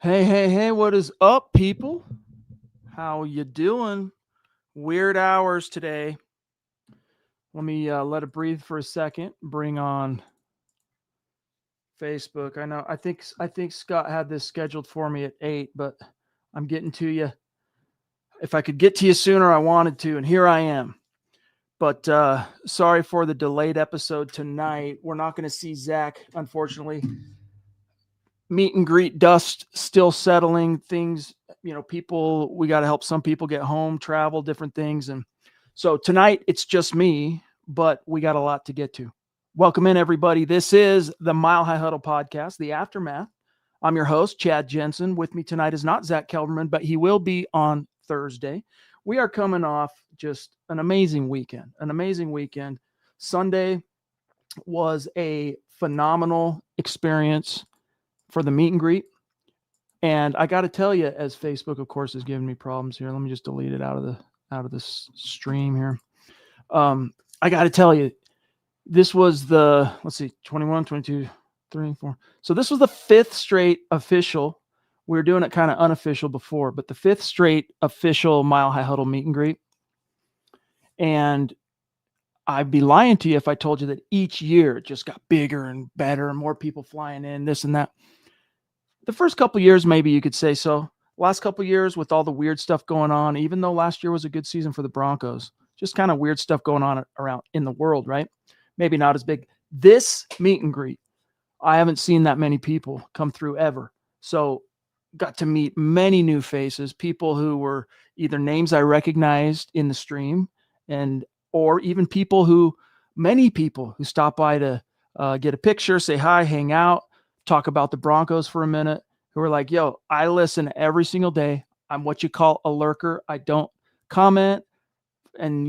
Hey, what is up, people? How you doing? Weird hours today. Let me let it breathe for a second. Bring on Facebook. I think Scott had this scheduled for me at 8, but I'm getting to you. If I could get to you sooner, I wanted to, and here I am. But sorry for the delayed episode tonight. We're not going to see Zach, unfortunately. Meet and greet dust still settling. Things, people, we got to help some people get home, travel, different things. And so tonight it's just me, but we got a lot to get to. Welcome in, everybody. This is the Mile High Huddle Podcast, the aftermath. I'm your host, Chad Jensen. With me tonight is not Zach Kelberman, but he will be on Thursday. We are coming off just an amazing weekend. Sunday was a phenomenal experience for the meet and greet. And I got to tell you, as Facebook, of course, is giving me problems here. Let me just delete it out of this stream here. I got to tell you, this was the, 21, 22, 3, 4. So this was the fifth straight official. We were doing it kind of unofficial before, but the fifth straight official Mile High Huddle meet and greet. And I'd be lying to you if I told you that each year it just got bigger and better and more people flying in, this and that. The first couple of years, maybe you could say so. Last couple of years with all the weird stuff going on, even though last year was a good season for the Broncos, just kind of weird stuff going on around in the world, right? Maybe not as big. This meet and greet, I haven't seen that many people come through ever. So got to meet many new faces, people who were either names I recognized in the stream or even many people who stopped by to get a picture, say hi, hang out, talk about the Broncos for a minute, who were like, yo, I listen every single day. I'm what you call a lurker. I don't comment and,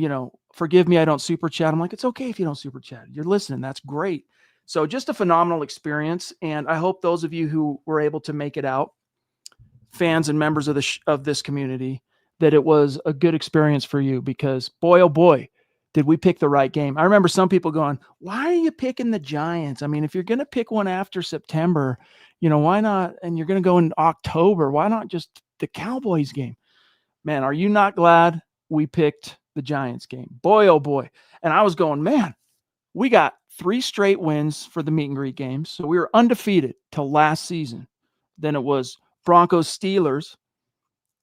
forgive me, I don't super chat. I'm like, it's okay if you don't super chat. You're listening. That's great. So just a phenomenal experience. And I hope those of you who were able to make it out, fans and members of this community, that it was a good experience for you because boy, oh boy, did we pick the right game. I remember some people going, why are you picking the Giants? I mean, if you're going to pick one after September, why not? And you're going to go in October. Why not just the Cowboys game? Man, are you not glad we picked the Giants game? Boy, oh boy. And I was going, man, we got 3 straight wins for the meet and greet games. So we were undefeated till last season. Then it was Broncos Steelers.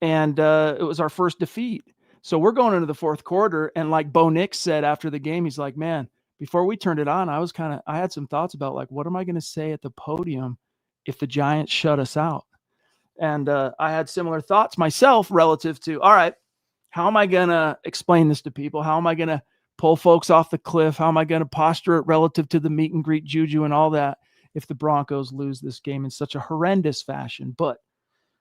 And it was our first defeat. So we're going into the fourth quarter. And like Bo Nix said after the game, he's like, man, before we turned it on, I had some thoughts about like, what am I going to say at the podium if the Giants shut us out? And I had similar thoughts myself relative to, all right, how am I going to explain this to people? How am I going to pull folks off the cliff? How am I going to posture it relative to the meet and greet juju and all that if the Broncos lose this game in such a horrendous fashion? But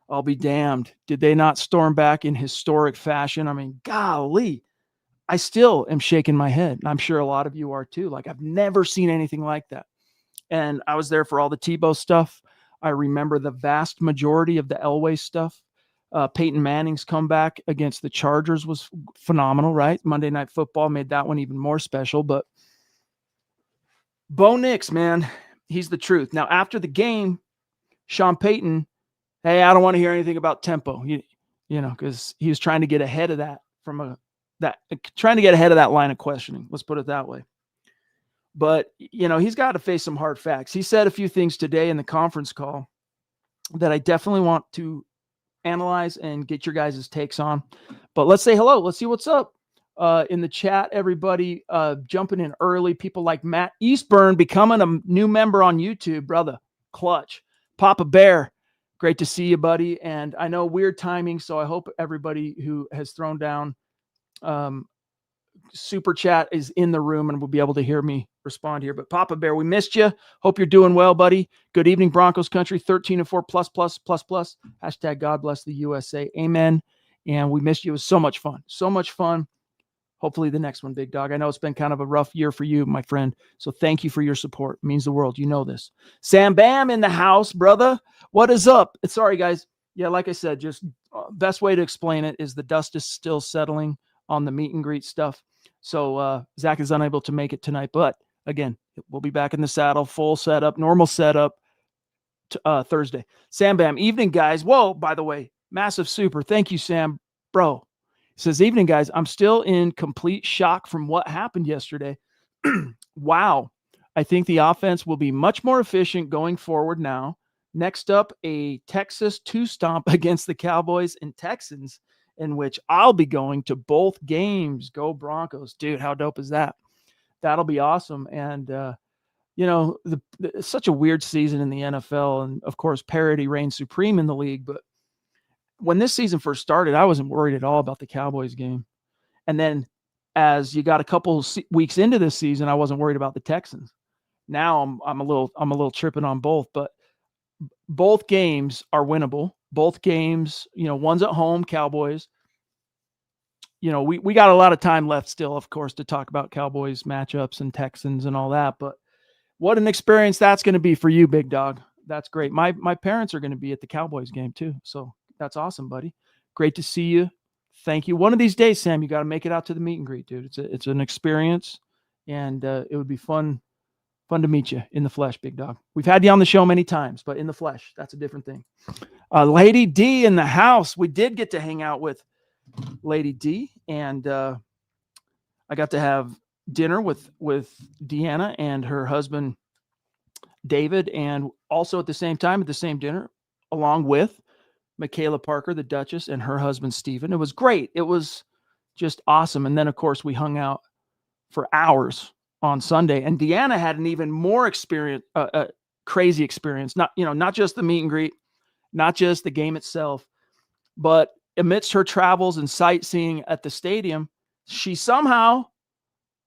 I'll be damned. Did they not storm back in historic fashion? I mean, golly, I still am shaking my head. And I'm sure a lot of you are too. Like, I've never seen anything like that. And I was there for all the Tebow stuff. I remember the vast majority of the Elway stuff. Peyton Manning's comeback against the Chargers was phenomenal, right? Monday Night Football made that one even more special. But Bo Nix, man, he's the truth. Now, after the game, Sean Payton, hey, I don't want to hear anything about tempo, because he was trying to get ahead of that trying to get ahead of that line of questioning. Let's put it that way. But, he's got to face some hard facts. He said a few things today in the conference call that I definitely want to analyze and get your guys' takes on. But let's say hello. Let's see what's up in the chat. Everybody jumping in early. People like Matt Eastburn becoming a new member on YouTube, brother. Clutch. Papa Bear. Great to see you, buddy. And I know weird timing, so I hope everybody who has thrown down super chat is in the room and will be able to hear me respond here. But Papa Bear, we missed you. Hope you're doing well, buddy. Good evening, Broncos country. 13-4 plus. Hashtag God bless the USA. Amen. And we missed you. It was so much fun. So much fun. Hopefully the next one, big dog. I know it's been kind of a rough year for you, my friend. So thank you for your support. It means the world. You know this. Sam Bam in the house, brother. What is up? Sorry, guys. Yeah, like I said, just best way to explain it is the dust is still settling on the meet and greet stuff. So Zach is unable to make it tonight. But again, we'll be back in the saddle, full setup, normal setup. Thursday. Sam Bam, evening, guys. Whoa, by the way, massive super. Thank you, Sam. Bro. He says, evening, guys. I'm still in complete shock from what happened yesterday. Wow. I think the offense will be much more efficient going forward now. Next up, a Texas 2-stomp against the Cowboys and Texans, in which I'll be going to both games. Go Broncos. Dude, how dope is that? That'll be awesome. And, it's such a weird season in the NFL. And, of course, parity reigns supreme in the league. But when this season first started, I wasn't worried at all about the Cowboys game. And then as you got a couple weeks into this season, I wasn't worried about the Texans. Now I'm a little tripping on both, but both games are winnable. Both games, one's at home, Cowboys. We got a lot of time left still, of course, to talk about Cowboys matchups and Texans and all that. But what an experience that's going to be for you, big dog. That's great. My parents are going to be at the Cowboys game too. So that's awesome, buddy. Great to see you. Thank you. One of these days, Sam, you got to make it out to the meet and greet, dude. It's an experience, and it would be fun to meet you in the flesh, big dog. We've had you on the show many times, but in the flesh, that's a different thing. Lady D in the house. We did get to hang out with Lady D, and I got to have dinner with Deanna and her husband David, and also at the same time at the same dinner, along with Michaela Parker, the Duchess, and her husband Stephen. It was great. It was just awesome. And then, of course, we hung out for hours on Sunday, and Deanna had an even more crazy experience. Not just the meet and greet, not just the game itself, but amidst her travels and sightseeing at the stadium, she somehow,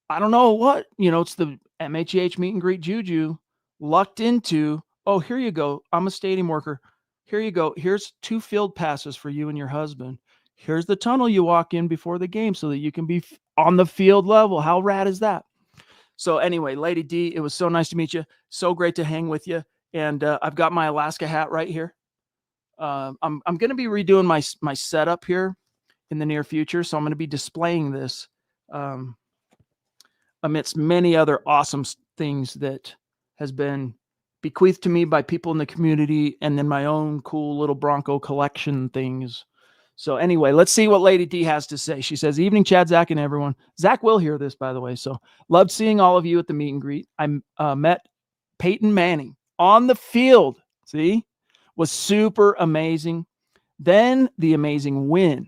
I don't know what, it's the MHH meet and greet juju, lucked into, oh, here you go. I'm a stadium worker. Here you go. Here's 2 field passes for you and your husband. Here's the tunnel you walk in before the game so that you can be on the field level. How rad is that? So anyway, Lady D, it was so nice to meet you. So great to hang with you. And I've got my Alaska hat right here. I'm going to be redoing my setup here in the near future. So I'm going to be displaying this amidst many other awesome things that has been bequeathed to me by people in the community, and then my own cool little Bronco collection things. So anyway, let's see what Lady D has to say. She says, evening, Chad, Zach, and everyone. Zach will hear this, by the way. So loved seeing all of you at the meet and greet. I met Peyton Manning on the field. See, was super amazing. Then the amazing win.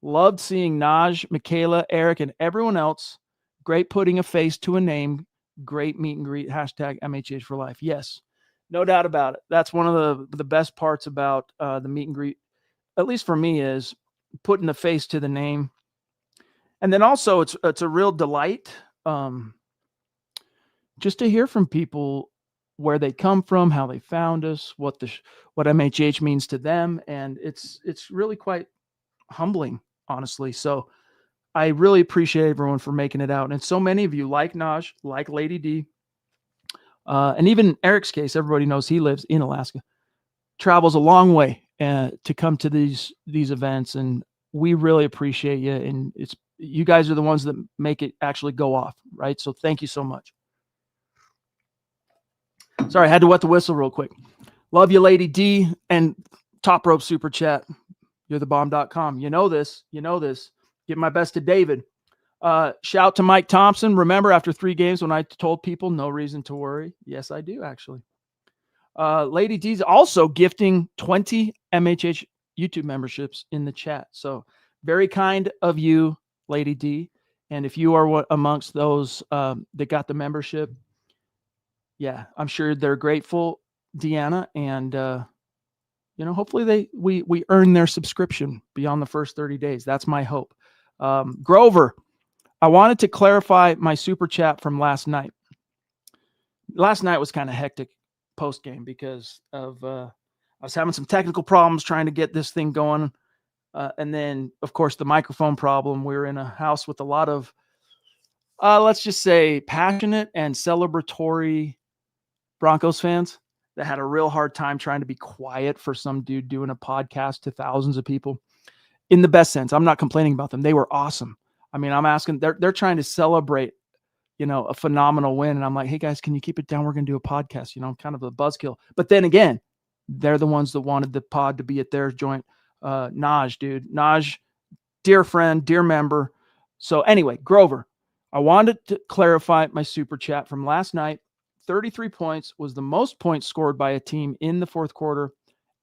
Loved seeing Naj, Michaela, Eric, and everyone else. Great putting a face to a name. Great meet and greet. Hashtag MHH for life. Yes, no doubt about it. That's one of the best parts about the meet and greet, at least for me, is putting the face to the name. And then also it's a real delight just to hear from people where they come from, how they found us, what MHH means to them. And it's really quite humbling, honestly. So I really appreciate everyone for making it out. And so many of you, like Naj, like Lady D, and even Eric's case, everybody knows he lives in Alaska, travels a long way to come to these events. And we really appreciate you. And you guys are the ones that make it actually go off, right? So thank you so much. Sorry, I had to wet the whistle real quick. Love you, Lady D, and Top Rope Super Chat. You're the bomb.com. You know this. Give my best to David. Shout to Mike Thompson. Remember after 3 games when I told people no reason to worry? Yes, I do, actually. Lady D's also gifting 20 MHH YouTube memberships in the chat. So very kind of you, Lady D. And if you are amongst those that got the membership, yeah, I'm sure they're grateful, Deanna. And, hopefully we earn their subscription beyond the first 30 days. That's my hope. Grover, I wanted to clarify my super chat from last night. Last night was kind of hectic post game because of I was having some technical problems trying to get this thing going. And then, of course, the microphone problem. We were in a house with a lot of, let's just say, passionate and celebratory Broncos fans that had a real hard time trying to be quiet for some dude doing a podcast to thousands of people. In the best sense, I'm not complaining about them. They were awesome. I mean, I'm asking, they're trying to celebrate, a phenomenal win. And I'm like, hey guys, can you keep it down? We're going to do a podcast, kind of a buzzkill. But then again, They're the ones that wanted the pod to be at their joint. Naj, dude. Naj, dear friend, dear member. So anyway, Grover, I wanted to clarify my super chat from last night. 33 points was the most points scored by a team in the fourth quarter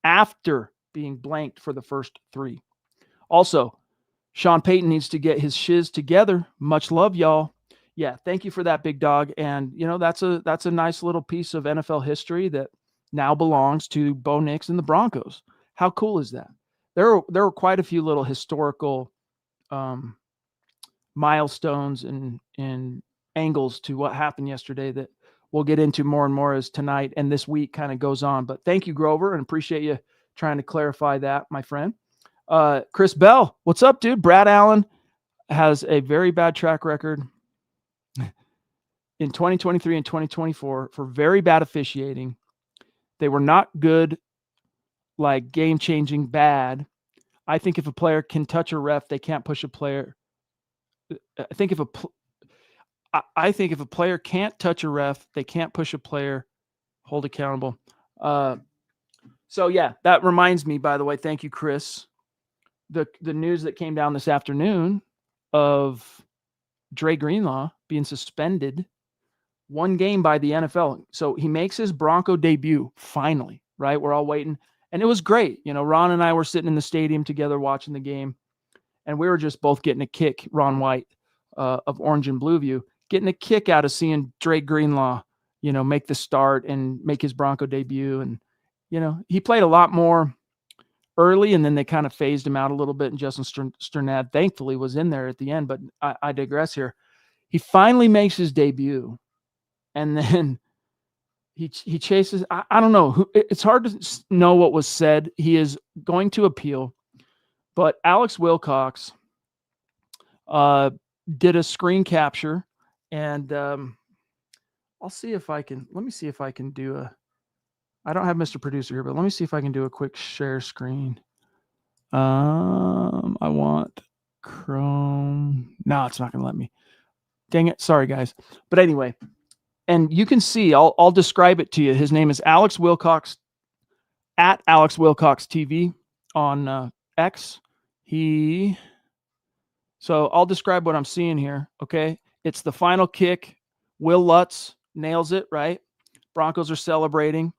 after being blanked for the first 3. Also, Sean Payton needs to get his shiz together. Much love, y'all. Yeah, thank you for that, big dog. And that's a nice little piece of NFL history that now belongs to Bo Nix and the Broncos. How cool is that? There were quite a few little historical milestones and angles to what happened yesterday that we'll get into more and more as tonight and this week kind of goes on. But thank you, Grover, and appreciate you trying to clarify that, my friend. Chris Bell, what's up, dude? Brad Allen has a very bad track record in 2023 and 2024 for very bad officiating. They were not good, like game-changing bad. I think if a player can touch a ref, they can't push a player. I think if a player can't touch a ref, they can't push a player, hold accountable. So yeah, that reminds me, by the way, thank you, Chris. The news that came down this afternoon of Dre Greenlaw being suspended 1 game by the NFL. So he makes his Bronco debut finally, right? We're all waiting. And it was great. Ron and I were sitting in the stadium together watching the game, and we were just both getting a kick, Ron White of Orange and Blue View, getting a kick out of seeing Dre Greenlaw, make the start and make his Bronco debut. And, he played a lot more early, and then they kind of phased him out a little bit, and Justin Sternad thankfully was in there at the end, but I digress here. He finally makes his debut, and then he chases. I don't know. It's hard to know what was said. He is going to appeal, but Alex Wilcox did a screen capture, and I'll see if I can. Let me see if I can do a. I don't have Mr. Producer here, but let me see if I can do a quick share screen. I want Chrome. No, it's not going to let me. Dang it. Sorry, guys. But anyway, and you can see, I'll describe it to you. His name is Alex Wilcox, at Alex Wilcox TV on X. So I'll describe what I'm seeing here. Okay. It's the final kick. Will Lutz nails it, right? Broncos are celebrating.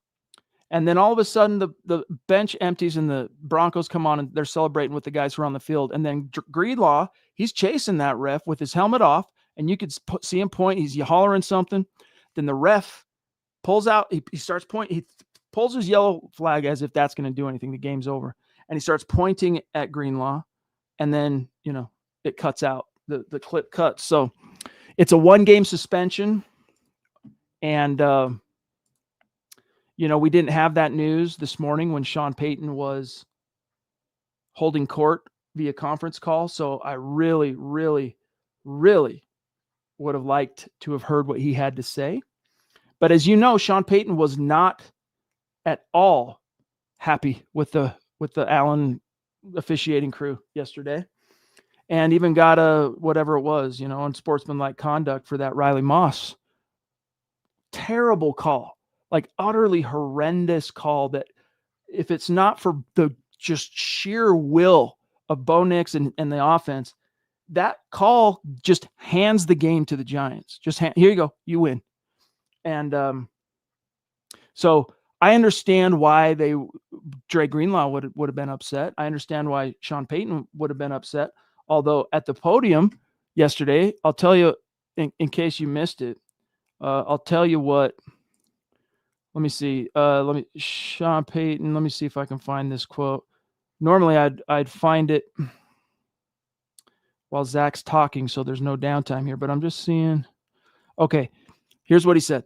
And then all of a sudden the bench empties and the Broncos come on and they're celebrating with the guys who are on the field. And then Greenlaw, he's chasing that ref with his helmet off, and you could see him point. He's hollering something. Then the ref pulls out. He starts pointing. He pulls his yellow flag as if that's going to do anything. The game's over. And he starts pointing at Greenlaw. And then, it cuts out. The clip cuts. So it's a 1-game suspension. And, we didn't have that news this morning when Sean Payton was holding court via conference call. So I really, really, really would have liked to have heard what he had to say. But as you know, Sean Payton was not at all happy with the Allen officiating crew yesterday, and even got a whatever it was, unsportsmanlike conduct for that Riley Moss. Terrible call. Like utterly horrendous call that if it's not for the just sheer will of Bo Nix and the offense, that call just hands the game to the Giants. Here you go. You win. And so I understand why Dre Greenlaw would have been upset. I understand why Sean Payton would have been upset. Although at the podium yesterday, I'll tell you, in case you missed it, I'll tell you what. Let me see. Sean Payton. Let me see if I can find this quote. Normally, I'd find it while Zach's talking, so there's no downtime here. But I'm just seeing. Okay, here's what he said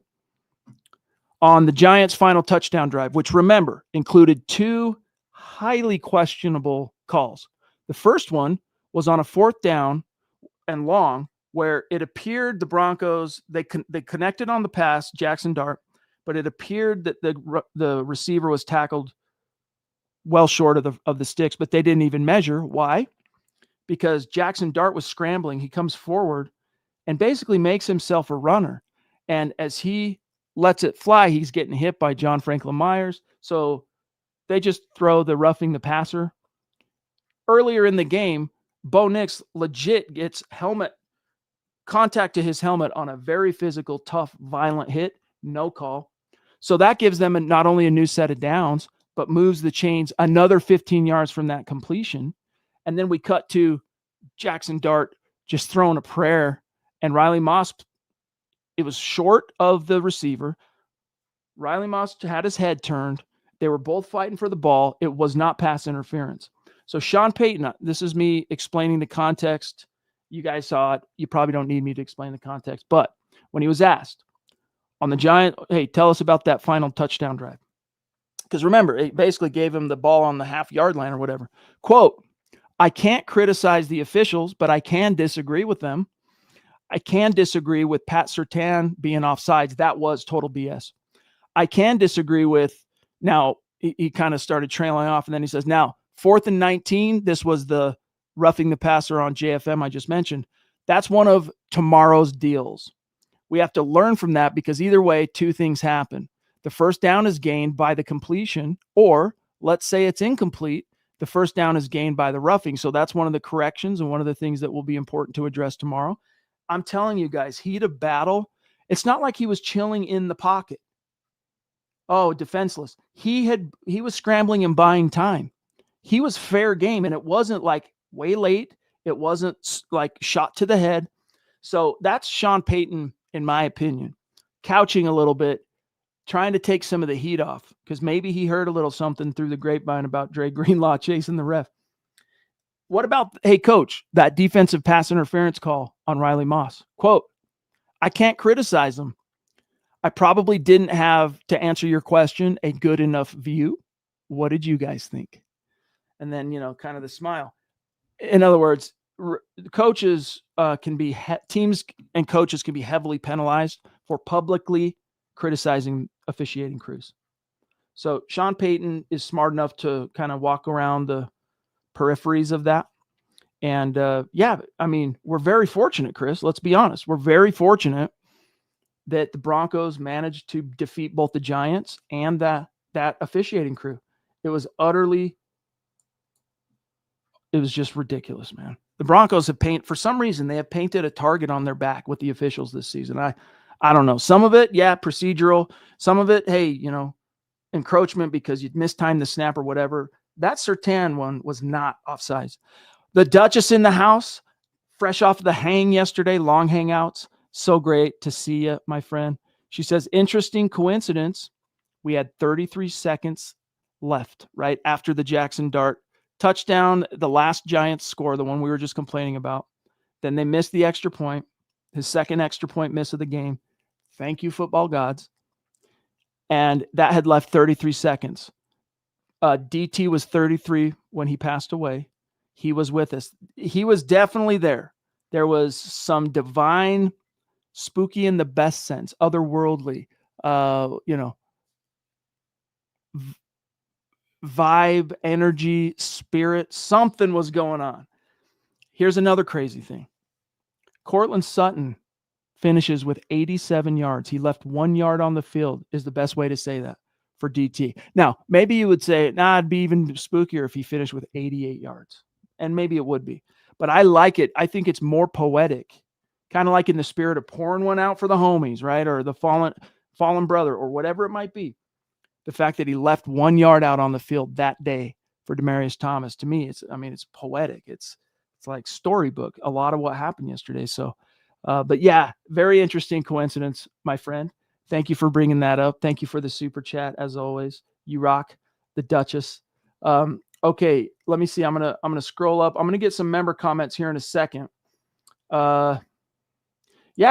on the Giants' final touchdown drive, which remember included 2 highly questionable calls. The first one was on a 4th down and long, where it appeared the Broncos they connected on the pass, Jackson Dart. But it appeared that the receiver was tackled well short of the sticks, but they didn't even measure. Why? Because Jackson Dart was scrambling. He comes forward and basically makes himself a runner. And as he lets it fly, he's getting hit by John Franklin Myers. So they just throw the roughing the passer. Earlier in the game, Bo Nix legit gets contact to his helmet on a very physical, tough, violent hit. No call. So that gives them not only a new set of downs, but moves the chains another 15 yards from that completion. And then we cut to Jackson Dart just throwing a prayer, and Riley Moss, it was short of the receiver. Riley Moss had his head turned. They were both fighting for the ball. It was not pass interference. So Sean Payton, this is me explaining the context. You guys saw it. You probably don't need me to explain the context. But when he was asked on the Giant, hey, tell us about that final touchdown drive. Because remember, it basically gave him the ball on the half-yard line or whatever. Quote, I can't criticize the officials, but I can disagree with them. I can disagree with Pat Surtain being offsides. That was total BS. I can disagree with, now he kind of started trailing off, and then he says, now, 4th and 19, this was the roughing the passer on JFM I just mentioned. That's one of tomorrow's deals. We have to learn from that, because either way, two things happen. The first down is gained by the completion, or let's say it's incomplete. The first down is gained by the roughing. So that's one of the corrections and one of the things that will be important to address tomorrow. I'm telling you guys, heat of battle. It's not like he was chilling in the pocket. Oh, defenseless. He was scrambling and buying time. He was fair game, and it wasn't like way late. It wasn't like shot to the head. So that's Sean Payton, in my opinion, couching a little bit, trying to take some of the heat off, because maybe he heard a little something through the grapevine about Dre Greenlaw chasing the ref. What about, hey, coach, that defensive pass interference call on Riley Moss? Quote, I can't criticize him. I probably didn't have, to answer your question, a good enough view. What did you guys think? And then, kind of the smile. In other words, coaches can be, teams and coaches can be heavily penalized for publicly criticizing officiating crews. So Sean Payton is smart enough to kind of walk around the peripheries of that. And we're very fortunate, Chris. Let's be honest. We're very fortunate that the Broncos managed to defeat both the Giants and that officiating crew. It was just ridiculous, man. The Broncos have for some reason, they have painted a target on their back with the officials this season. I don't know. Some of it, yeah, procedural. Some of it, hey, encroachment because you'd mistimed the snap or whatever. That Surtain one was not offsides. The Duchess in the house, fresh off the hang yesterday, long hangouts. So great to see you, my friend. She says, interesting coincidence. We had 33 seconds left right after the Jackson Dart touchdown, the last Giants score, the one we were just complaining about. Then they missed the extra point, his second extra point miss of the game. Thank you, football gods. And that had left 33 seconds. DT was 33 when he passed away. He was with us. He was definitely there. There was some divine, spooky in the best sense, otherworldly, vibe, energy, spirit. Something was going on. Here's another crazy thing. Cortland Sutton finishes with 87 yards. He left 1 yard on the field, is the best way to say that for DT. Now, maybe you would say, it'd be even spookier if he finished with 88 yards. And maybe it would be. But I like it. I think it's more poetic. Kind of like in the spirit of pouring one out for the homies, right? Or the fallen brother, or whatever it might be. The fact that he left 1 yard out on the field that day for Demaryius Thomas, to me, it's poetic. It's like storybook, a lot of what happened yesterday. So, but yeah, very interesting coincidence, my friend. Thank you for bringing that up. Thank you for the super chat, as always. You rock, the Duchess. Okay, let me see. I'm gonna scroll up. I'm gonna get some member comments here in a second. Yeah,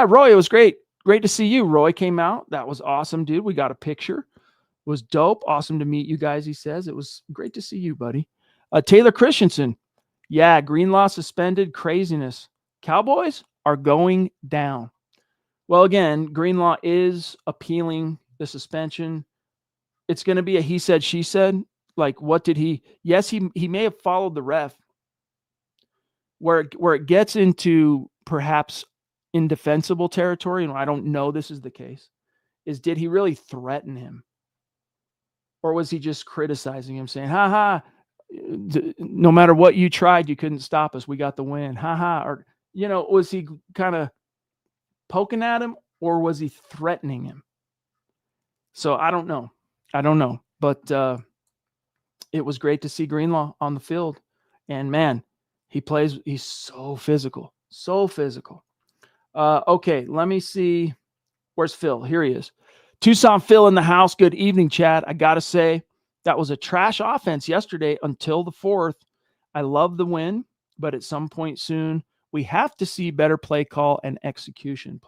Roy, it was great. Great to see you. Roy came out. That was awesome, dude. We got a picture. It was dope. Awesome to meet you guys, he says. It was great to see you, buddy. Taylor Christensen. Yeah, Greenlaw suspended. Craziness. Cowboys are going down. Well, again, Greenlaw is appealing the suspension. It's going to be a he said, she said. Like, what did he? Yes, he may have followed the ref. Where it gets into perhaps indefensible territory, and I don't know this is the case, is did he really threaten him? Or was he just criticizing him, saying, ha ha, no matter what you tried, you couldn't stop us. We got the win. Ha ha. Or, was he kind of poking at him, or was he threatening him? So I don't know. But it was great to see Greenlaw on the field. And man, he's so physical. Okay, let me see. Where's Phil? Here he is. Tucson Phil in the house. Good evening, Chad. I got to say, that was a trash offense yesterday until the fourth. I love the win, but at some point soon, we have to see better play calling and execution.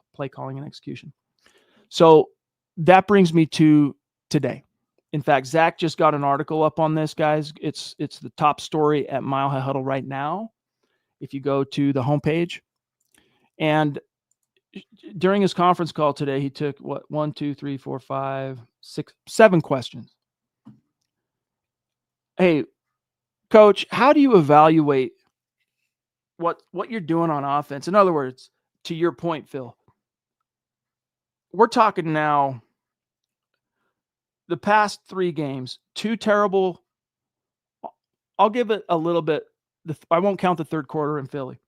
So that brings me to today. In fact, Zach just got an article up on this, guys. It's the top story at Mile High Huddle right now, if you go to the homepage. And during his conference call today, he took 1, 2, 3, 4, 5, 6, 7 questions. Hey, Coach, how do you evaluate what you're doing on offense? In other words, to your point, Phil, we're talking now the past 3 games, 2 terrible. I'll give it a little bit. I won't count the third quarter in Philly.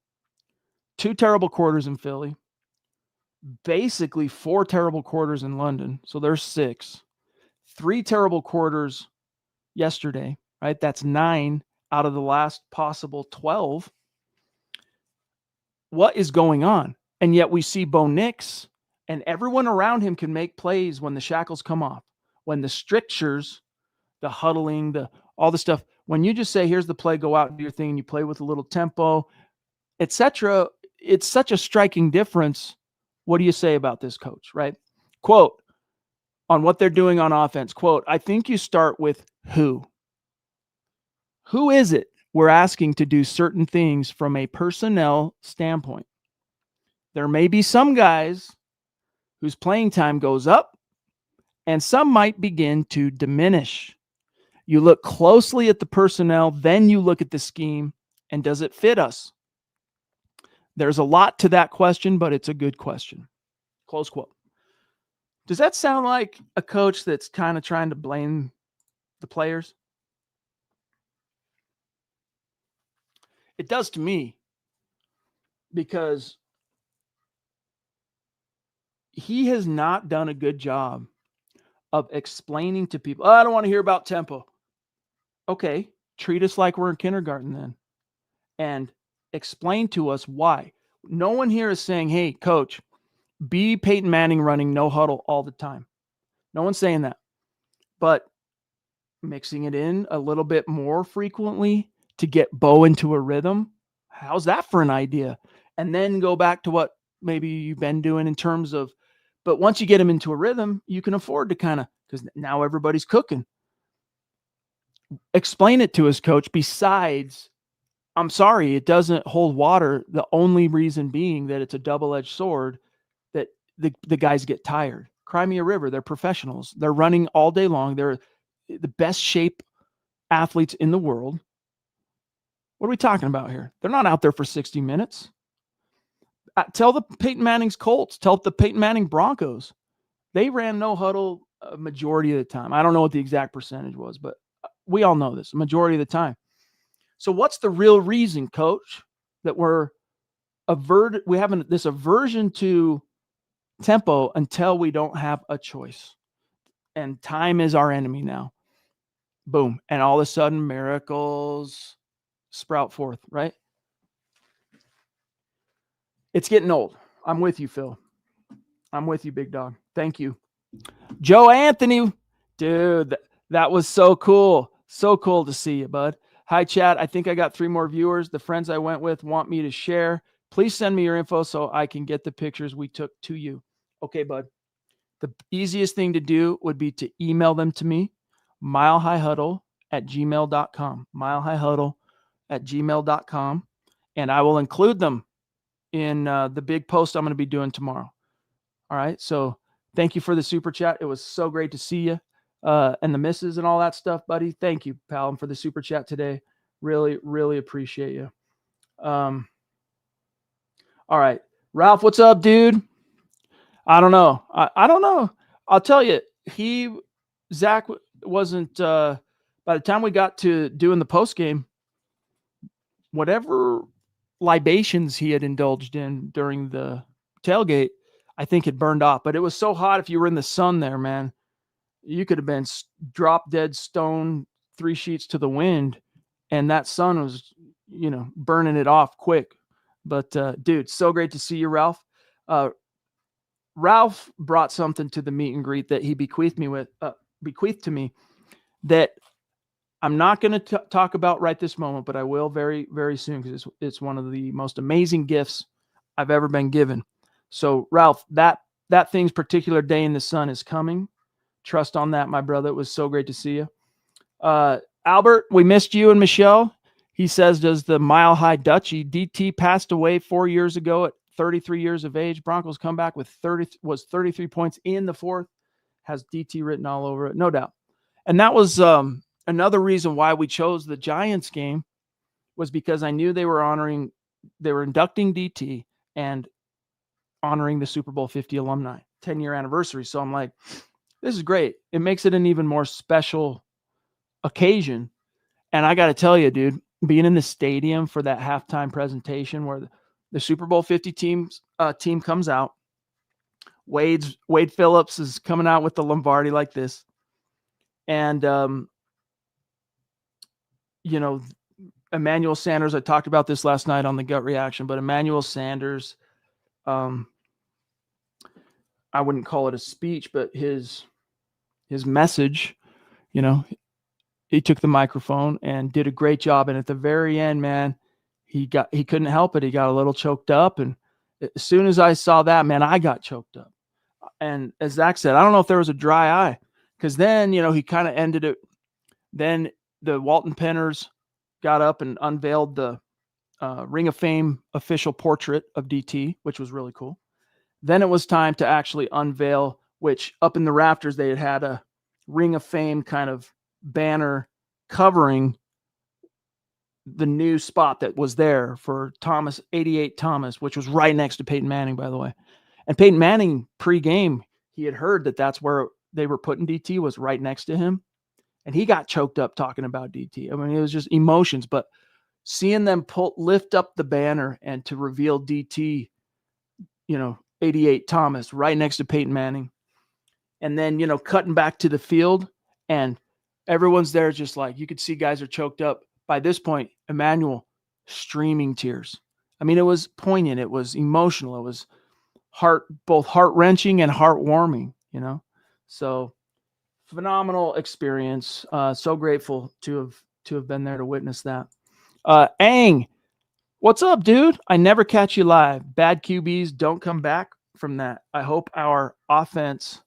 2 terrible quarters in Philly. Basically 4 terrible quarters in London. So there's 6. 3 terrible quarters yesterday, right? That's 9 out of the last possible 12. What is going on? And yet we see Bo Nix and everyone around him can make plays when the shackles come off, when the strictures, the huddling, all the stuff. When you just say, here's the play, go out and do your thing, and you play with a little tempo, etc. It's such a striking difference. What do you say about this, Coach? Right? Quote, on what they're doing on offense, quote, I think you start with who. Who is it we're asking to do certain things from a personnel standpoint? There may be some guys whose playing time goes up and some might begin to diminish. You look closely at the personnel, then you look at the scheme, and does it fit us? There's a lot to that question, but it's a good question. Close quote. Does that sound like a coach that's kind of trying to blame the players? It does to me, because he has not done a good job of explaining to people, I don't want to hear about tempo. Okay, treat us like we're in kindergarten then, and explain to us why. No one here is saying, hey, Coach, be Peyton Manning running no huddle all the time. No one's saying that. But mixing it in a little bit more frequently to get Bo into a rhythm, how's that for an idea? And then go back to what maybe you've been doing in terms of, but once you get him into a rhythm, you can afford to kind of, because now everybody's cooking. Explain it to us, Coach, besides, I'm sorry, it doesn't hold water. The only reason being that it's a double-edged sword, that the guys get tired. Cry me a river. They're professionals. They're running all day long. They're the best shape athletes in the world. What are we talking about here? They're not out there for 60 minutes. Tell the Peyton Manning's Colts. Tell the Peyton Manning Broncos. They ran no huddle a majority of the time. I don't know what the exact percentage was, but we all know this, a majority of the time. So what's the real reason, Coach, that we have this aversion to tempo until we don't have a choice? And time is our enemy now. Boom. And all of a sudden, miracles sprout forth, right? It's getting old. I'm with you, Phil. I'm with you, big dog. Thank you. Joe Anthony, dude, that was so cool. So cool to see you, bud. Hi, Chad. I think I got 3 more viewers. The friends I went with want me to share. Please send me your info so I can get the pictures we took to you. Okay, bud. The easiest thing to do would be to email them to me, milehighhuddle@gmail.com, milehighhuddle@gmail.com, and I will include them in the big post I'm going to be doing tomorrow. All right. So thank you for the super chat. It was so great to see you and the misses and all that stuff, buddy. Thank you, pal, for the super chat today. Really, really appreciate you. All right. Ralph, what's up, dude? I don't know. I don't know. I'll tell you, Zach wasn't by the time we got to doing the post game, whatever libations he had indulged in during the tailgate, I think had burned off. But it was so hot if you were in the sun there, man, you could have been drop dead stone 3 sheets to the wind, and that sun was, burning it off quick. But dude, so great to see you, Ralph. Ralph brought something to the meet and greet that he bequeathed to me that I'm not going to talk about right this moment, but I will very, very soon, because it's one of the most amazing gifts I've ever been given. So, Ralph, that thing's particular day in the sun is coming. Trust on that, my brother. It was so great to see you. Albert, we missed you and Michelle. He says, does the Mile High Dutchie? DT passed away 4 years ago at 33 years of age. Broncos comeback with 33 points in the fourth. Has DT written all over it, no doubt. And that was another reason why we chose the Giants game, was because I knew they were inducting DT and honoring the Super Bowl 50 alumni 10-year anniversary. So I'm like, this is great. It makes it an even more special occasion. And I got to tell you, dude, being in the stadium for that halftime presentation where the Super Bowl 50 team comes out, Wade Phillips is coming out with the Lombardi like this. And, Emmanuel Sanders, I talked about this last night on the Gut Reaction, but Emmanuel Sanders, I wouldn't call it a speech, but his message, he took the microphone and did a great job. And at the very end, man, he couldn't help it. He got a little choked up. And as soon as I saw that, man, I got choked up. And as Zach said, I don't know if there was a dry eye, because then, he kind of ended it. Then the Walton Penners got up and unveiled the Ring of Fame official portrait of DT, which was really cool. Then it was time to actually unveil, which up in the rafters, they had a Ring of Fame kind of banner covering the new spot that was there for 88 Thomas, which was right next to Peyton Manning, by the way. And Peyton Manning pre-game, he had heard that that's where they were putting DT, was right next to him. And he got choked up talking about DT. I mean, it was just emotions, but seeing them lift up the banner and to reveal DT, 88 Thomas right next to Peyton Manning. And then, cutting back to the field, and everyone's there just like, you could see guys are choked up. By this point, Emmanuel streaming tears. I mean, it was poignant. It was emotional. It was both heart-wrenching and heartwarming, So phenomenal experience. So grateful to have been there to witness that. Ang, what's up, dude? I never catch you live. Bad QBs don't come back from that. I hope our offense.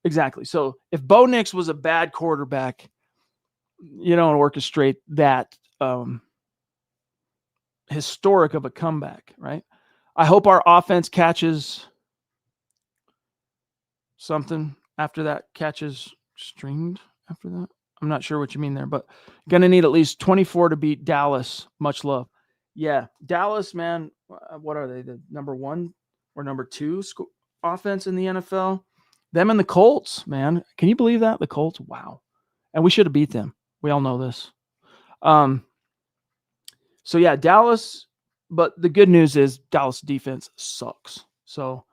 Exactly. So if Bo Nix was a bad quarterback, you don't orchestrate that historic of a comeback, right? I hope our offense catches something after that, catches streamed after that. I'm not sure what you mean there, but going to need at least 24 to beat Dallas. Much love. Yeah, Dallas, man, what are they? The number 1 or number 2 offense in the NFL? Them and the Colts, man. Can you believe that? The Colts? Wow. And we should have beat them. We all know this. So, yeah, Dallas. But the good news is Dallas defense sucks. So,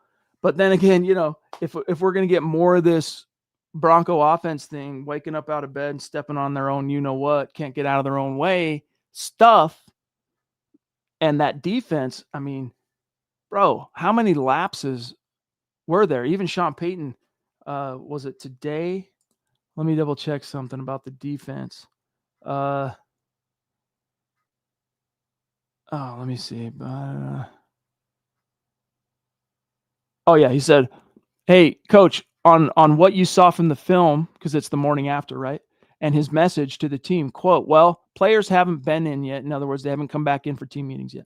but then again, if we're going to get more of this Bronco offense thing, waking up out of bed and stepping on their own, can't get out of their own way stuff, and that defense, I mean, bro, how many lapses were there? Even Sean Payton, was it today? Let me double check something about the defense. Let me see. He said, hey, coach, on what you saw from the film, because it's the morning after, right? And his message to the team, quote, well, players haven't been in yet. In other words, they haven't come back in for team meetings yet.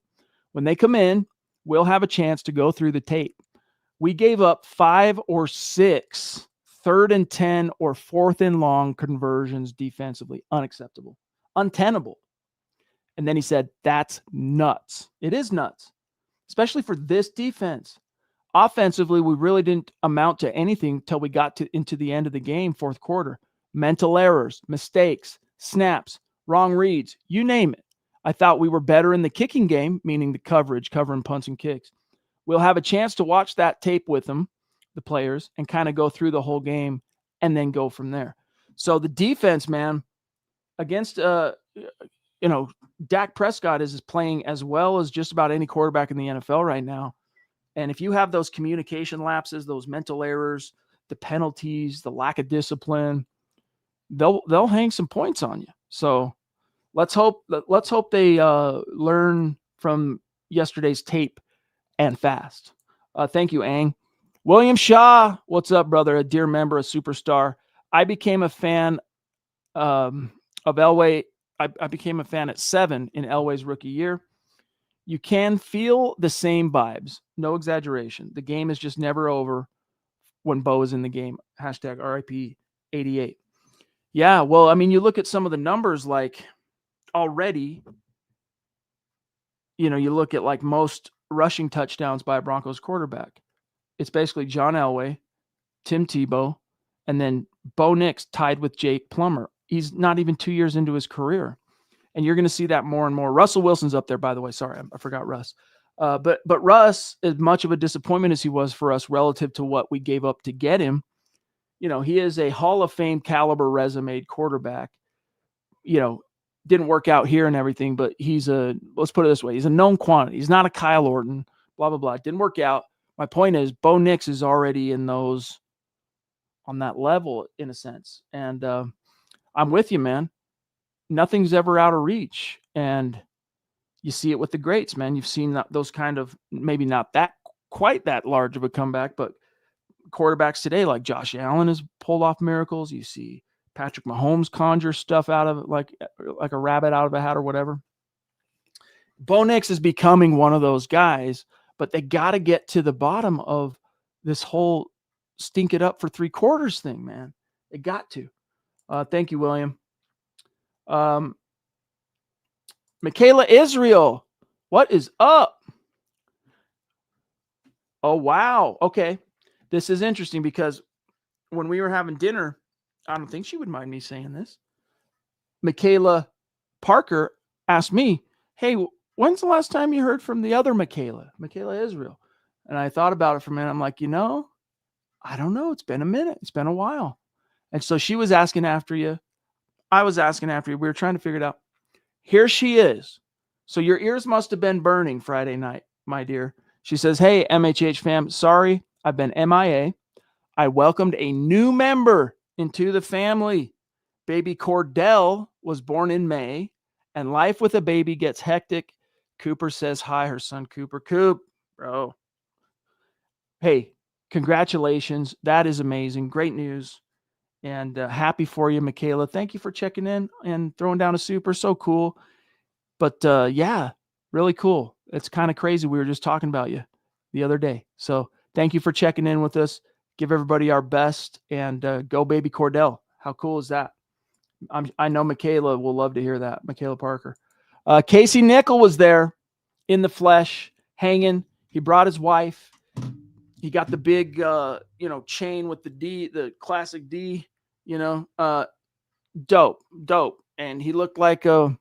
When they come in, we'll have a chance to go through the tape. We gave up 5 or 6 3rd and 10 or 4th and long conversions defensively. Unacceptable. Untenable. And then he said, that's nuts. It is nuts, especially for this defense. Offensively, we really didn't amount to anything till we got into the end of the game, fourth quarter. mental errors, mistakes, snaps, wrong reads, you name it. I thought we were better in the kicking game, meaning the coverage, covering punts and kicks. We'll have a chance to watch that tape with them, the players, and kind of go through the whole game and then go from there. So the defense, man, against, Dak Prescott is playing as well as just about any quarterback in the NFL right now. And if you have those communication lapses, those mental errors, the penalties, the lack of discipline, they'll hang some points on you. So let's hope they learn from yesterday's tape and fast. Thank you, Ang. William Shaw, what's up, brother? A dear member, a superstar. I became a fan of Elway. I became a fan at 7 in Elway's rookie year. You can feel the same vibes. No exaggeration. The game is just never over when Bo is in the game. Hashtag RIP 88. Yeah, well, I mean, you look at some of the numbers, like already, you look at like most rushing touchdowns by a Broncos quarterback. It's basically John Elway, Tim Tebow, and then Bo Nix tied with Jake Plummer. He's not even 2 years into his career. And you're going to see that more and more. Russell Wilson's up there, by the way. Sorry, I forgot Russ. But Russ, as much of a disappointment as he was for us relative to what we gave up to get him, he is a Hall of Fame caliber resume quarterback. Didn't work out here and everything, but let's put it this way, he's a known quantity. He's not a Kyle Orton, blah, blah, blah. It didn't work out. My point is, Bo Nix is already on that level in a sense. And I'm with you, man. Nothing's ever out of reach. And you see it with the greats, man. You've seen those kind of, maybe not quite that large of a comeback, but quarterbacks today, like Josh Allen, has pulled off miracles. You see Patrick Mahomes conjure stuff out of it, like a rabbit out of a hat or whatever. Bo Nix is becoming one of those guys, but they got to get to the bottom of this whole stink it up for 3 quarters thing, man. They got to. Thank you, William. Michaela Israel, what is up? Oh, wow. Okay. This is interesting because when we were having dinner, I don't think she would mind me saying this. Michaela Parker asked me, hey, when's the last time you heard from the other Michaela Israel? And I thought about it for a minute. I'm like, I don't know. It's been a minute. It's been a while. And so she was asking after you. I was asking after you. We were trying to figure it out. Here she is. So your ears must have been burning Friday night, my dear. She says, hey, MHH fam, sorry, I've been MIA. I welcomed a new member into the family. Baby Cordell was born in May, and life with a baby gets hectic. Cooper says hi, her son Cooper. Coop, bro. Hey, congratulations. That is amazing. Great news. And happy for you, Michaela. Thank you for checking in and throwing down a super. So cool. But yeah, really cool. It's kind of crazy. We were just talking about you the other day. So thank you for checking in with us. Give everybody our best, and go baby Cordell. How cool is that? I know Michaela will love to hear that. Michaela Parker. Casey Nickel was there in the flesh, hanging. He brought his wife. He got the big, chain with the D, the classic D, dope. And he looked like an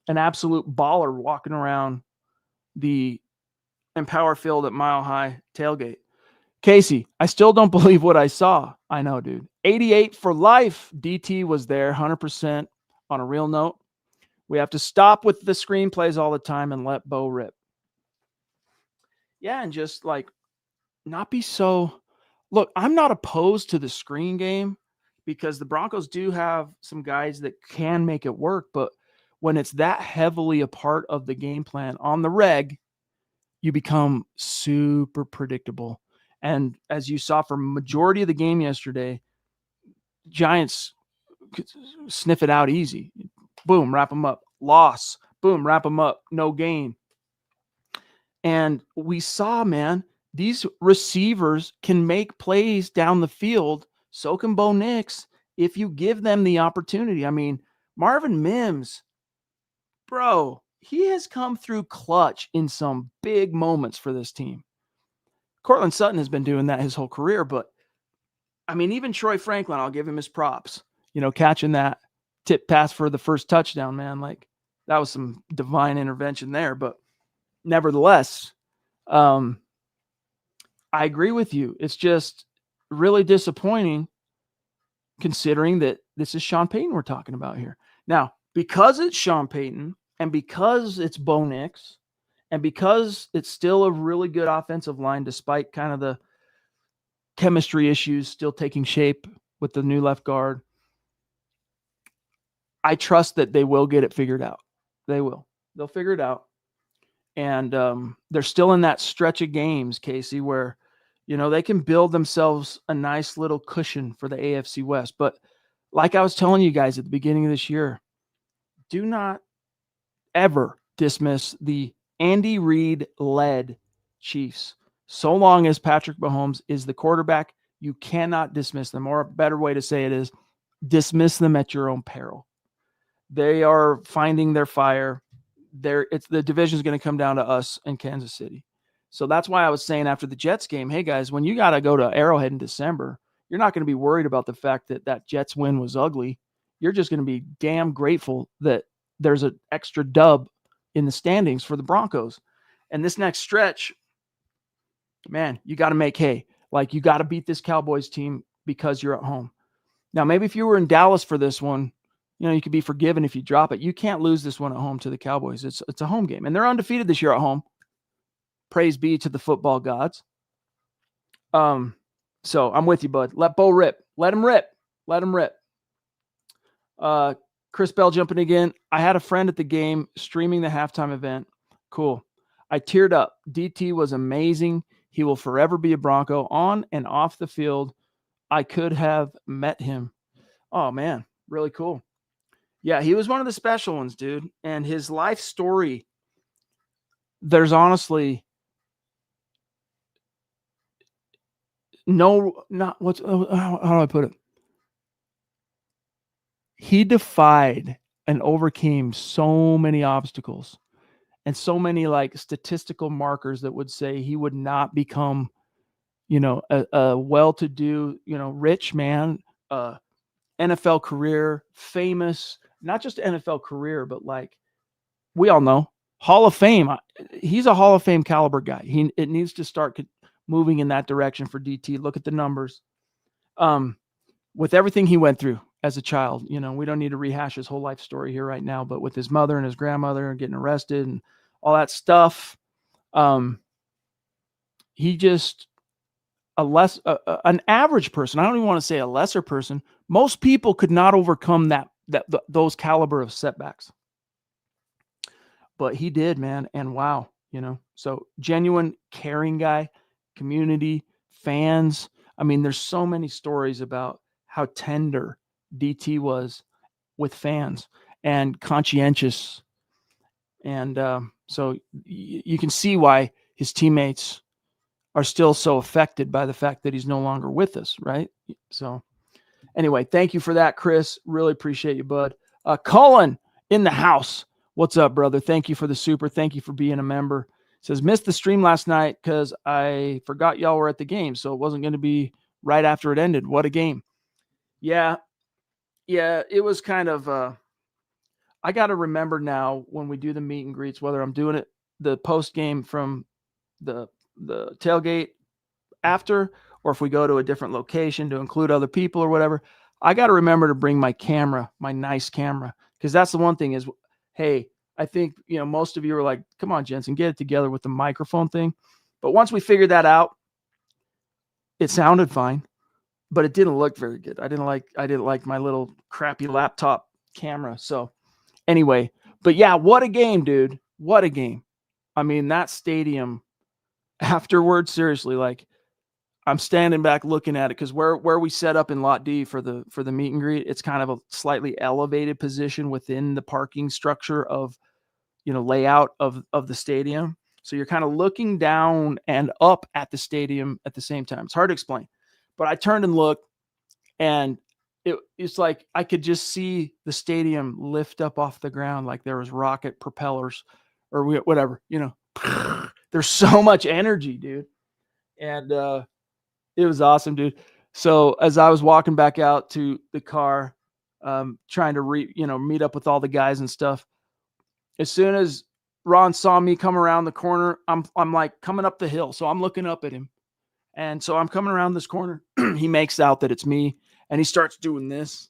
absolute baller walking around the Empower Field at Mile High tailgate. Casey, I still don't believe what I saw. I know, dude. 88 for life. DT was there 100%. On a real note, we have to stop with the screenplays all the time and let Bo rip. Yeah, and just like not be so. Look, I'm not opposed to the screen game because the Broncos do have some guys that can make it work. But when it's that heavily a part of the game plan on the reg, you become super predictable. And as you saw for majority of the game yesterday, Giants could sniff it out easy. Boom, wrap them up. Loss. Boom, wrap them up. No gain. And we saw, man, these receivers can make plays down the field. So can Bo Nix if you give them the opportunity. I mean, Marvin Mims, bro, he has come through clutch in some big moments for this team. Cortland Sutton has been doing that his whole career, but I mean, even Troy Franklin, I'll give him his props. catching that tip pass for the first touchdown, man. Like, that was some divine intervention there. But nevertheless, I agree with you. It's just really disappointing considering that this is Sean Payton we're talking about here. Now, because it's Sean Payton and because it's Bo Nix and because it's still a really good offensive line, despite kind of the chemistry issues still taking shape with the new left guard, I trust that they will get it figured out. They will. They'll figure it out. And they're still in that stretch of games, Casey, where, they can build themselves a nice little cushion for the AFC West. But like I was telling you guys at the beginning of this year, do not ever dismiss the Andy Reid-led Chiefs. So long as Patrick Mahomes is the quarterback, you cannot dismiss them. Or a better way to say it is dismiss them at your own peril. They are finding their fire. The division is going to come down to us in Kansas City. So that's why I was saying after the Jets game, hey guys, when you got to go to Arrowhead in December, you're not going to be worried about the fact that Jets win was ugly. You're just going to be damn grateful that there's an extra dub in the standings for the Broncos. And this next stretch, man, you got to make hay. Like, you got to beat this Cowboys team because you're at home. Now, maybe if you were in Dallas for this one, you could be forgiven if you drop it. You can't lose this one at home to the Cowboys. It's a home game, and they're undefeated this year at home. Praise be to the football gods. So I'm with you, bud. Let Bo rip. Let him rip. Let him rip. Chris Bell jumping again. I had a friend at the game streaming the halftime event. Cool. I teared up. DT was amazing. He will forever be a Bronco on and off the field. I could have met him. Oh, man. Really cool. Yeah, he was one of the special ones, dude. And his life story, there's honestly how do I put it? He defied and overcame so many obstacles and so many like statistical markers that would say he would not become, a well-to-do, rich man, NFL career, famous, not just NFL career, but like we all know, Hall of Fame. He's a Hall of Fame caliber guy. It needs to start moving in that direction for DT. Look at the numbers. With everything he went through as a child, we don't need to rehash his whole life story here right now, but with his mother and his grandmother and getting arrested and all that stuff, he just an average person. I don't even want to say a lesser person. Most people could not overcome those caliber of setbacks, but he did, man. And wow, so genuine, caring guy, community, fans. I mean, there's so many stories about how tender DT was with fans and conscientious. And so you can see why his teammates are still so affected by the fact that he's no longer with us, right? So anyway, thank you for that, Chris. Really appreciate you, bud. Colin in the house. What's up, brother? Thank you for the super. Thank you for being a member. Says, missed the stream last night because I forgot y'all were at the game, so it wasn't going to be right after it ended. What a game. Yeah, it was kind of I got to remember now when we do the meet and greets, whether I'm doing it the post game from the tailgate after, or if we go to a different location to include other people or whatever, I got to remember to bring my camera, my nice camera, because that's the one thing is, hey, I think, most of you are like, come on, Jensen, get it together with the microphone thing. But once we figured that out, it sounded fine, but it didn't look very good. I didn't like my little crappy laptop camera. So anyway, but yeah, what a game, dude. What a game. I mean, that stadium afterwards, seriously, like I'm standing back looking at it because where we set up in Lot D for the meet and greet, it's kind of a slightly elevated position within the parking structure of, layout of the stadium. So you're kind of looking down and up at the stadium at the same time. It's hard to explain, but I turned and looked, and it's like I could just see the stadium lift up off the ground like there was rocket propellers or whatever, There's so much energy, dude. And it was awesome, dude. So as I was walking back out to the car, trying to meet up with all the guys and stuff. As soon as Ron saw me come around the corner, I'm like coming up the hill. So I'm looking up at him. And so I'm coming around this corner. He makes out that it's me and he starts doing this.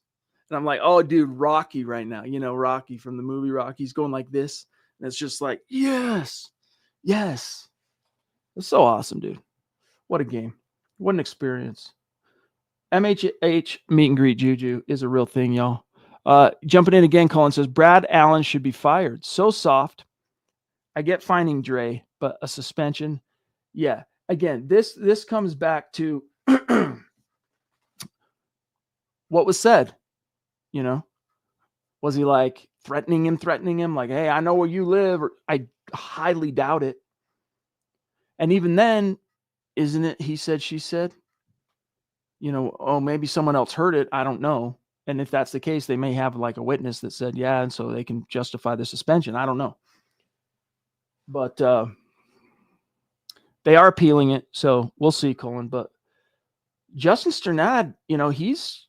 And I'm like, oh, dude, Rocky right now. Rocky from the movie Rocky. He's going like this. And it's just like, yes. It's so awesome, dude. What a game. What an experience. MHH meet and greet juju is a real thing, y'all. Jumping in again, Colin says, Brad Allen should be fired. So soft. I get finding Dre, but a suspension. Yeah. Again, this comes back to what was said. Was he like threatening him? Like, hey, I know where you live. I highly doubt it. And even then, isn't it he said, she said? Oh, maybe someone else heard it. I don't know. And if that's the case, they may have like a witness that said, yeah, and so they can justify the suspension. I don't know. But they are appealing it, so we'll see, Colin. But Justin Sternad, he's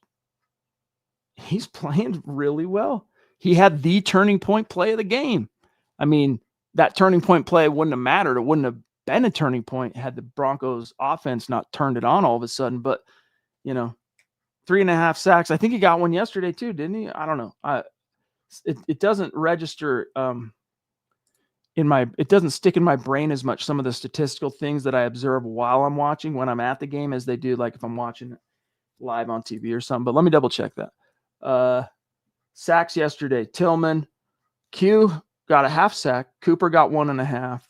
playing really well. He had the turning point play of the game. I mean, that turning point play wouldn't have mattered. It wouldn't have been a turning point had the Broncos offense not turned it on all of a sudden. But, 3.5 sacks. I think he got one yesterday too, didn't he? I don't know. It doesn't register it doesn't stick in my brain as much, some of the statistical things that I observe while I'm watching when I'm at the game, as they do like if I'm watching it live on TV or something. But let me double check that. Sacks yesterday. Tillman, Q got a half sack. Cooper got 1.5.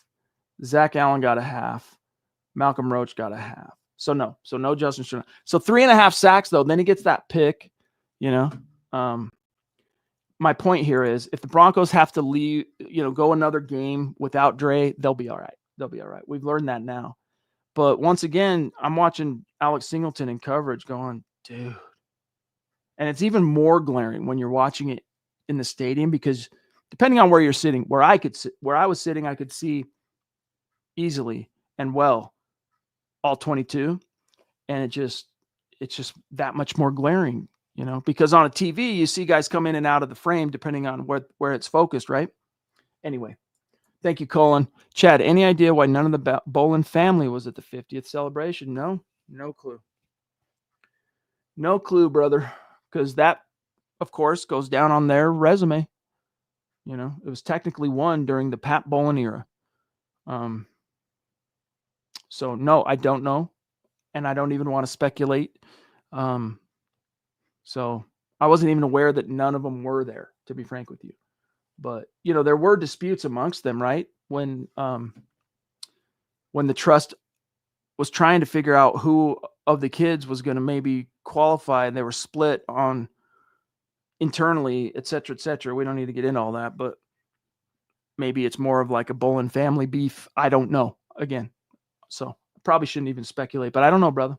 Zach Allen got a half. Malcolm Roach got a half. So no Justin Sternad. So 3.5 sacks though. Then he gets that pick, my point here is if the Broncos have to leave, go another game without Dre, they'll be all right. We've learned that now. But once again, I'm watching Alex Singleton in coverage going, dude. And it's even more glaring when you're watching it in the stadium, because depending on where you're sitting, where I was sitting, I could see easily and well all 22. And it's just that much more glaring. Because on a TV, you see guys come in and out of the frame depending on where it's focused, right? Anyway, thank you, Colin. Chad, any idea why none of the Bolin family was at the 50th celebration? No clue. No clue, brother, because that, of course, goes down on their resume. It was technically won during the Pat Bolin era. So, no, I don't know, and I don't even want to speculate. So I wasn't even aware that none of them were there, to be frank with you. But, there were disputes amongst them, right? When the trust was trying to figure out who of the kids was going to maybe qualify, and they were split on internally, et cetera, et cetera. We don't need to get into all that, but maybe it's more of like a Bolin family beef. I don't know. Again, so I probably shouldn't even speculate, but I don't know, brother.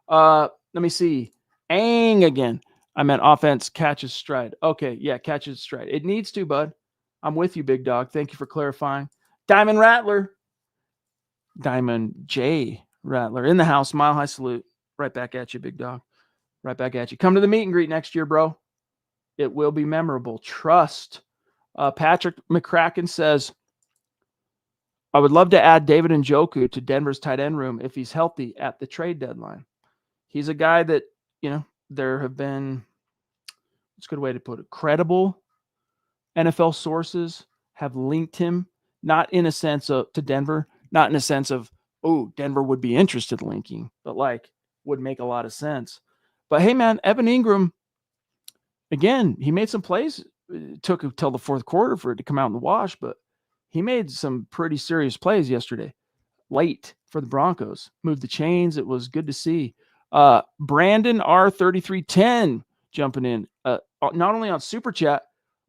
Let me see. Ang again. I meant offense catches stride. Okay, yeah, catches stride. It needs to, bud. I'm with you, big dog. Thank you for clarifying. Diamond Rattler. Diamond J Rattler in the house. Mile High salute. Right back at you, big dog. Right back at you. Come to the meet and greet next year, bro. It will be memorable. Trust. Patrick McCracken says, I would love to add David Njoku to Denver's tight end room if he's healthy at the trade deadline. He's a guy that, there have been, what's a good way to put it, credible NFL sources have linked him, not in a sense of to Denver, not in a sense of, oh, Denver would be interested in linking, but like would make a lot of sense. But hey, man, Evan Ingram, again, he made some plays. It took until the fourth quarter for it to come out in the wash, but he made some pretty serious plays yesterday, late for the Broncos. Moved the chains. It was good to see. Brandon R3310 jumping in, not only on Super Chat,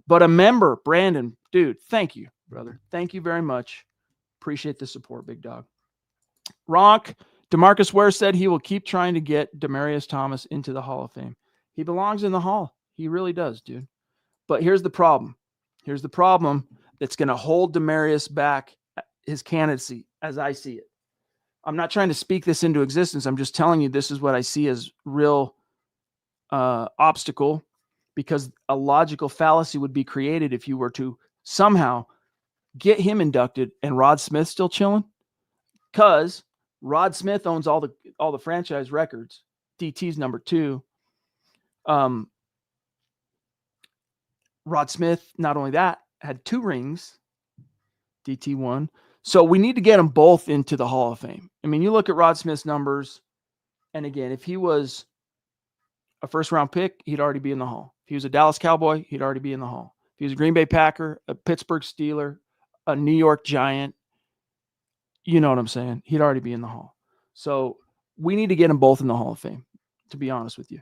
but a member. Brandon, dude, thank you, brother. Thank you very much. Appreciate the support, big dog. Ronk, DeMarcus Ware said he will keep trying to get Demaryius Thomas into the Hall of Fame. He belongs in the Hall. He really does, dude. But here's the problem. Here's the problem that's going to hold Demaryius back, his candidacy, as I see it. I'm not trying to speak this into existence. I'm just telling you this is what I see as real obstacle, because a logical fallacy would be created if you were to somehow get him inducted and Rod Smith still chilling, because Rod Smith owns all the franchise records. DT's number 2. Rod Smith, not only that, had 2 rings. DT 1. So we need to get them both into the Hall of Fame. I mean, you look at Rod Smith's numbers, and again, if he was a first-round pick, he'd already be in the Hall. If he was a Dallas Cowboy, he'd already be in the Hall. If he was a Green Bay Packer, a Pittsburgh Steeler, a New York Giant, you know what I'm saying? He'd already be in the Hall. So we need to get them both in the Hall of Fame, to be honest with you.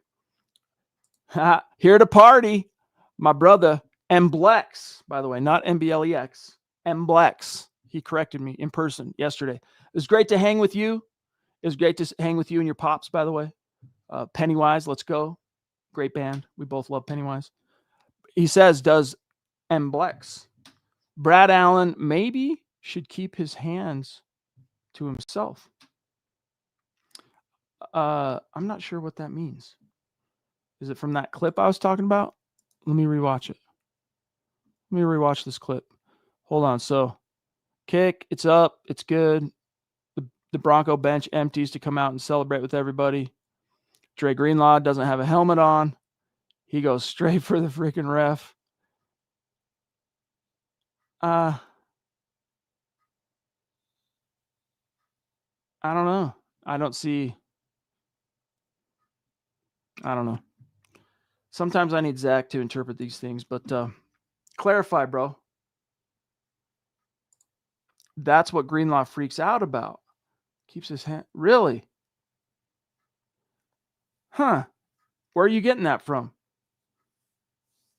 Here to party, my brother, Mblex, by the way, not MBLEX, Mblex. He corrected me in person yesterday. It was great to hang with you. It was great to hang with you and your pops, by the way. Pennywise, let's go. Great band. We both love Pennywise. He says, does Mblex, Brad Allen maybe should keep his hands to himself? I'm not sure what that means. Is it from that clip I was talking about? Let me rewatch it. Let me rewatch this clip. Hold on. So, kick, it's up, it's good. The Bronco bench empties to come out and celebrate with everybody. Dre Greenlaw doesn't have a helmet on. He goes straight for the freaking ref. I don't know. I don't know. Sometimes I need Zach to interpret these things, but clarify, bro. That's what Greenlaw freaks out about. Keeps his hand. Really? Huh. Where are you getting that from?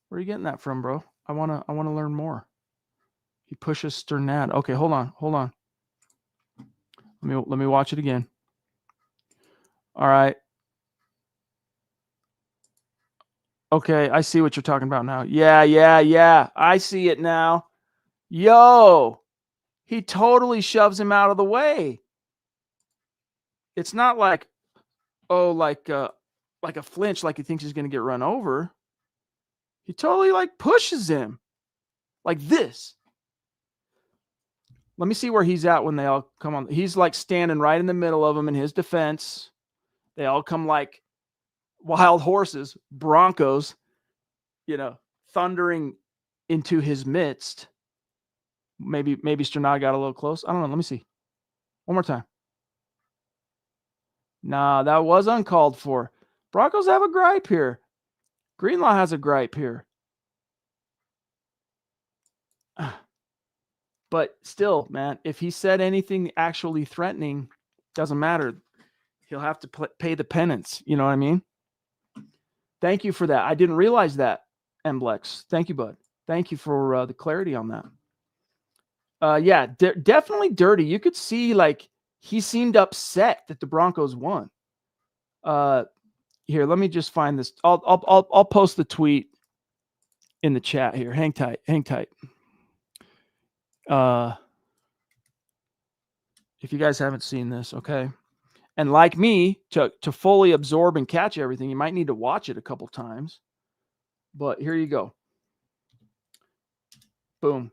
Where are you getting that from, bro? I wanna learn more. He pushes Sternad. Okay, hold on. Let me watch it again. All right. Okay, I see what you're talking about now. Yeah. I see it now. Yo, he totally shoves him out of the way. It's not like, like a flinch, like he thinks he's going to get run over. He totally like pushes him like this. Let me see where he's at when they all come on. He's like standing right in the middle of them in his defense. They all come like wild horses, Broncos, thundering into his midst. Maybe Sternad got a little close. I don't know. Let me see. One more time. Nah, that was uncalled for. Broncos have a gripe here. Greenlaw has a gripe here. But still, man, if he said anything actually threatening, doesn't matter. He'll have to pay the penance. You know what I mean? Thank you for that. I didn't realize that, Mblex. Thank you, bud. Thank you for the clarity on that. Yeah, definitely dirty. You could see like he seemed upset that the Broncos won. Here, let me just find this. I'll post the tweet in the chat here. Hang tight. If you guys haven't seen this, okay. And like me, to fully absorb and catch everything, you might need to watch it a couple times. But here you go. Boom.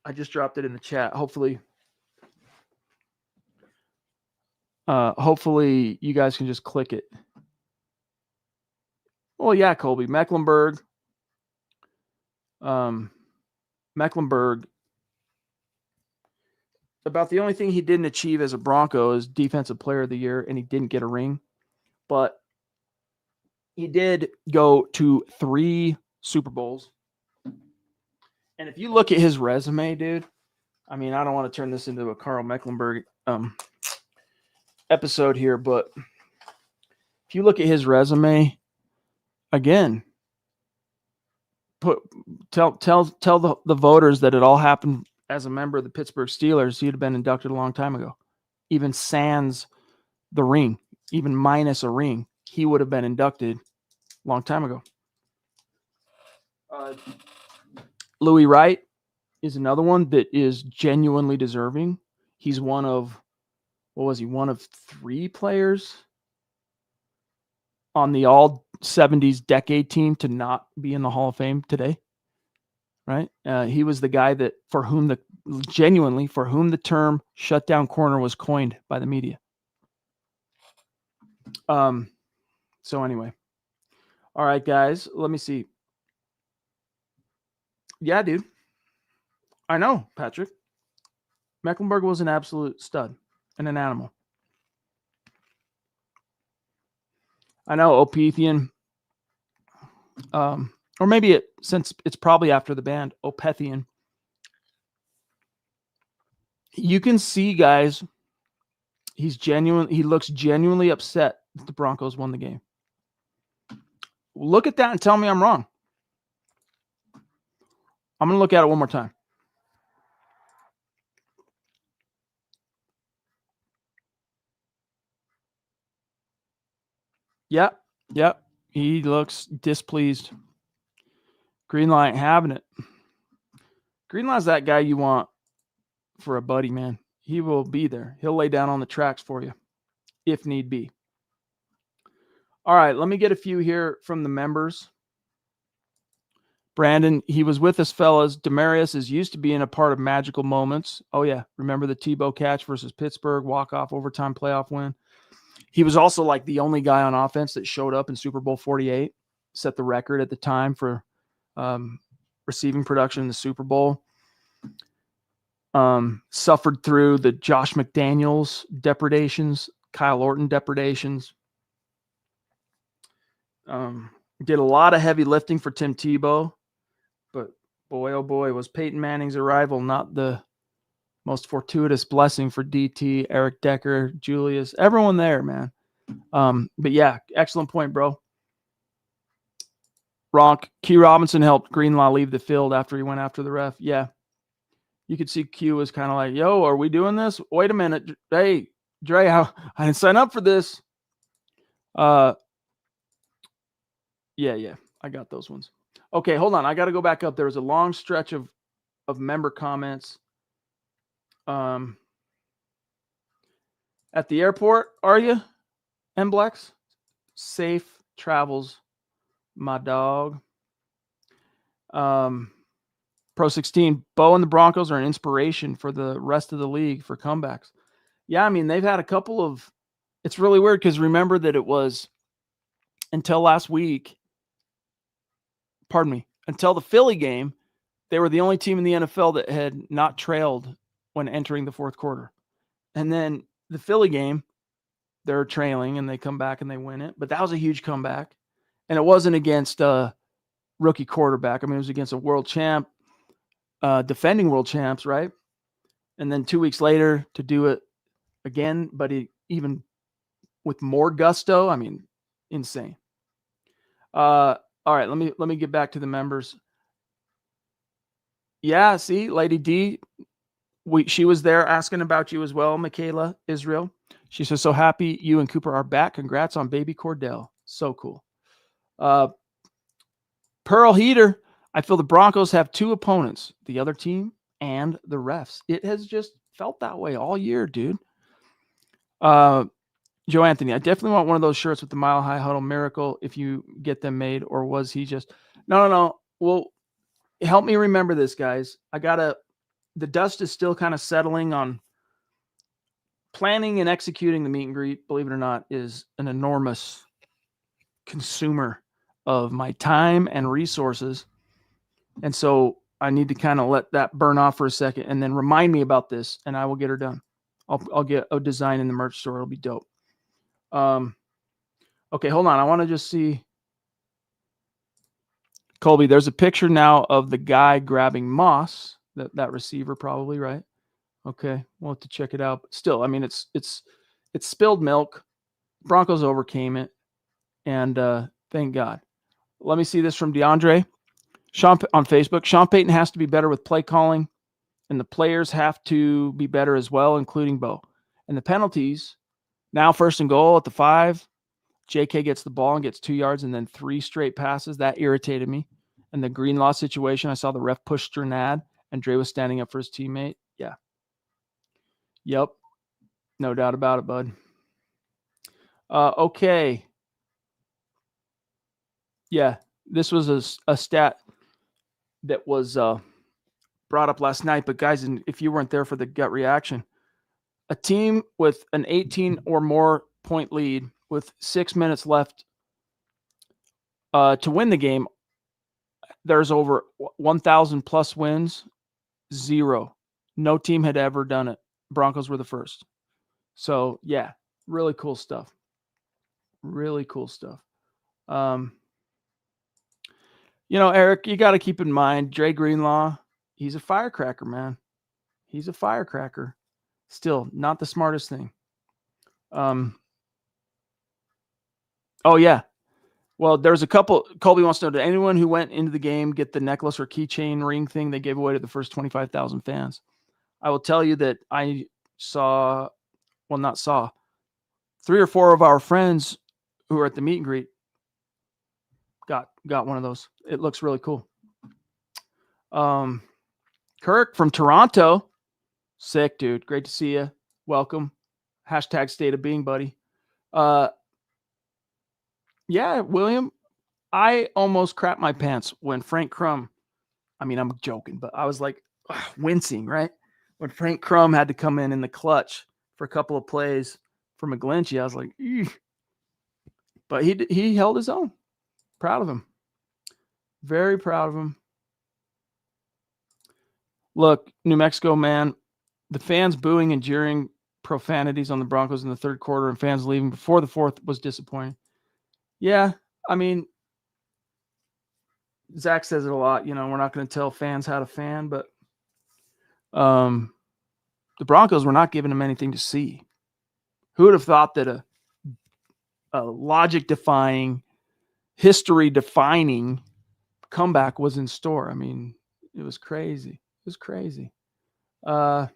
I just dropped it in the chat. Hopefully you guys can just click it. Oh yeah, Colby. Mecklenburg. About the only thing he didn't achieve as a Bronco is Defensive Player of the Year, and he didn't get a ring. But he did go to 3 Super Bowls. And if you look at his resume, dude, I mean, I don't want to turn this into a Carl Mecklenburg episode here, but if you look at his resume, again, tell the voters that it all happened as a member of the Pittsburgh Steelers. He'd have been inducted a long time ago. Even sans the ring, even minus a ring, he would have been inducted a long time ago. Louis Wright is another one that is genuinely deserving. He's one of 3 players on the all 70s decade team to not be in the Hall of Fame today, right? He was the guy for whom the term shutdown corner was coined by the media. So anyway, all right, guys, let me see. Yeah, dude. I know, Patrick. Mecklenburg was an absolute stud and an animal. I know, Opethian. Or maybe since it's probably after the band, Opethian. You can see, guys, he looks genuinely upset that the Broncos won the game. Look at that and tell me I'm wrong. I'm going to look at it one more time. Yep. He looks displeased. Greenlaw ain't having it. Greenlaw's that guy you want for a buddy, man. He will be there. He'll lay down on the tracks for you if need be. All right, let me get a few here from the members. Brandon, he was with us, fellas. Demarius is used to being a part of magical moments. Oh, yeah. Remember the Tebow catch versus Pittsburgh, walk-off overtime playoff win? He was also like the only guy on offense that showed up in Super Bowl 48, set the record at the time for receiving production in the Super Bowl. Suffered through the Josh McDaniels depredations, Kyle Orton depredations. Did a lot of heavy lifting for Tim Tebow, but boy, oh boy, was Peyton Manning's arrival not the most fortuitous blessing for DT, Eric Decker, Julius, everyone there, man. But yeah, excellent point, bro. Ronk, Q Robinson helped Greenlaw leave the field after he went after the ref. Yeah. You could see Q was kind of like, yo, are we doing this? Wait a minute. Hey, Dre, I didn't sign up for this. Yeah. I got those ones. Okay, hold on. I got to go back up. There was a long stretch of member comments. At the airport, are you? Mblex? Safe travels, my dog. Pro 16, Bo and the Broncos are an inspiration for the rest of the league for comebacks. Yeah, I mean, they've had a couple of, it's really weird because remember that it was until last week, until the Philly game, they were the only team in the NFL that had not trailed when entering the fourth quarter. And then the Philly game, they're trailing and they come back and they win it. But that was a huge comeback. And it wasn't against a rookie quarterback. I mean, it was against a world champ, defending world champs, right? And then 2 weeks later to do it again, but even with more gusto. I mean, insane. All right, let me get back to the members. Yeah, see, Lady D, she was there asking about you as well, Michaela Israel. She says, so happy you and Cooper are back. Congrats on baby Cordell. So cool. Pearl Heater, I feel the Broncos have two opponents, the other team and the refs. It has just felt that way all year, dude. Joe Anthony, I definitely want one of those shirts with the Mile High Huddle Miracle if you get them made, or was he just... No. Well, help me remember this, guys. The dust is still kind of settling on planning and executing the meet and greet. Believe it or not, is an enormous consumer of my time and resources. And so I need to kind of let that burn off for a second and then remind me about this, and I will get her done. I'll get a design in the merch store. It'll be dope. Okay, hold on. I want to just see. Colby, there's a picture now of the guy grabbing Moss, that receiver probably, right? Okay, we'll have to check it out. But still, I mean, it's spilled milk. Broncos overcame it, and thank God. Let me see this from DeAndre. Sean on Facebook. Sean Payton has to be better with play calling, and the players have to be better as well, including Bo. And the penalties, now 1st and goal at the 5. JK gets the ball and gets 2 yards and then 3 straight passes. That irritated me. And the Greenlaw situation, I saw the ref push Sternad and Dre was standing up for his teammate. Yeah. Yep. No doubt about it, bud. Okay. Yeah, this was a stat that was brought up last night. But guys, if you weren't there for the gut reaction, a team with an 18 or more point lead with 6 minutes left to win the game, there's over 1,000 plus wins. 0. No team had ever done it. Broncos were the first. So yeah, really cool stuff. Really cool stuff. Eric, you got to keep in mind, Dre Greenlaw, he's a firecracker, man. He's a firecracker. Still, not the smartest thing. Oh, yeah. Well, there's a couple. Colby wants to know, did anyone who went into the game get the necklace or keychain ring thing they gave away to the first 25,000 fans? I will tell you that I saw, 3 or 4 of our friends who were at the meet and greet got one of those. It looks really cool. Kirk from Toronto. Sick, dude. Great to see you. Welcome. Hashtag state of being, buddy. Yeah, William, I almost crapped my pants when Frank Crum, I'm joking, but I was like wincing, right? When Frank Crum had to come in the clutch for a couple of plays for McGlinchey, I was like, eugh. But he held his own. Proud of him. Very proud of him. Look, New Mexico, man, the fans booing and jeering profanities on the Broncos in the third quarter and fans leaving before the fourth was disappointing. Yeah, Zach says it a lot. We're not going to tell fans how to fan, but the Broncos were not giving them anything to see. Who would have thought that a logic-defying, history-defining comeback was in store? It was crazy. It was crazy. I'm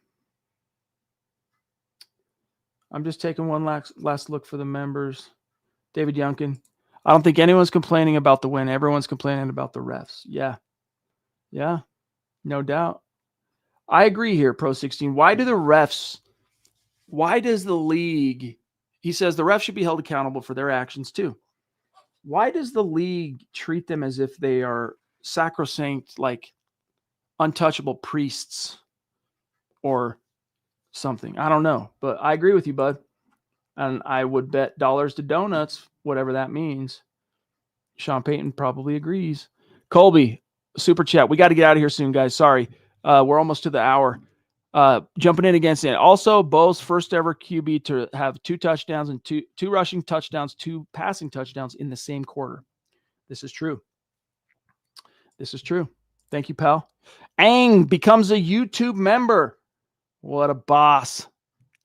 just taking one last look for the members. David Youngkin. I don't think anyone's complaining about the win. Everyone's complaining about the refs. Yeah. Yeah. No doubt. I agree here, Pro 16. Why does the league, he says the refs should be held accountable for their actions too. Why does the league treat them as if they are sacrosanct, like untouchable priests or something? I don't know, but I agree with you, bud. And I would bet dollars to donuts, whatever that means. Sean Payton probably agrees. Colby, super chat. We got to get out of here soon, guys. Sorry. We're almost to the hour. Jumping in against it. Also, Bo's first ever QB to have 2 touchdowns and two rushing touchdowns, 2 passing touchdowns in the same quarter. This is true. This is true. Thank you, pal. Ang becomes a YouTube member. What a boss.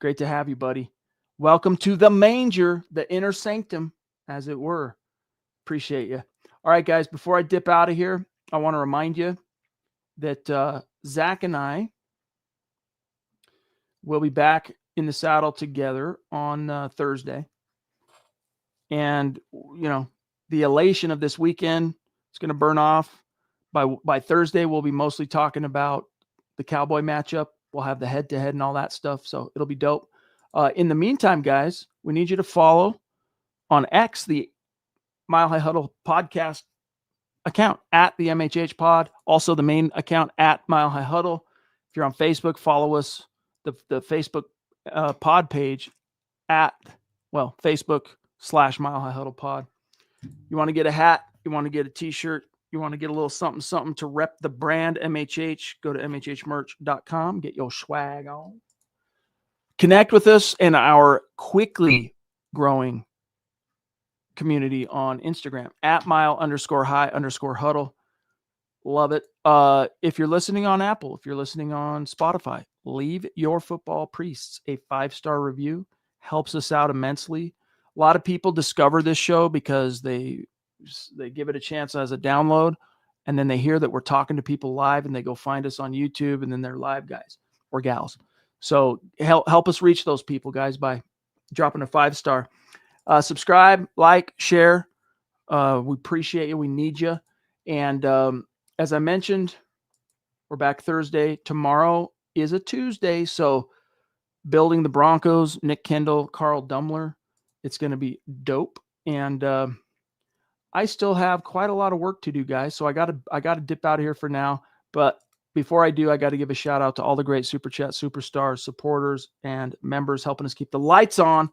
Great to have you, buddy. Welcome to the manger, the inner sanctum, as it were. Appreciate you. All right, guys, before I dip out of here, I want to remind you that Zach and I will be back in the saddle together on Thursday. And, the elation of this weekend is going to burn off. By Thursday, we'll be mostly talking about the Cowboy matchup. We'll have the head-to-head and all that stuff, so it'll be dope. In the meantime, guys, we need you to follow on X, the Mile High Huddle podcast account at the MHH pod. Also the main account at Mile High Huddle. If you're on Facebook, follow us, the Facebook pod page at, Facebook/Mile High Huddle pod. You want to get a hat, you want to get a t-shirt, you want to get a little something to rep the brand MHH, go to mhhmerch.com, get your swag on. Connect with us in our quickly growing community on Instagram at mile_high_huddle. Love it. If you're listening on Apple, if you're listening on Spotify, leave your football priests a 5-star review. Helps us out immensely. A lot of people discover this show because they give it a chance as a download, and then they hear that we're talking to people live, and they go find us on YouTube, and then they're live guys or gals. So help us reach those people, guys, by dropping a 5-star. Subscribe, like, share. We appreciate you. We need you. And as I mentioned, we're back Thursday. Tomorrow is a Tuesday, so building the Broncos, Nick Kendall, Carl Dummler. It's going to be dope. And I still have quite a lot of work to do, guys. So I gotta dip out of here for now. But before I do, I got to give a shout out to all the great Super Chat superstars, supporters, and members helping us keep the lights on.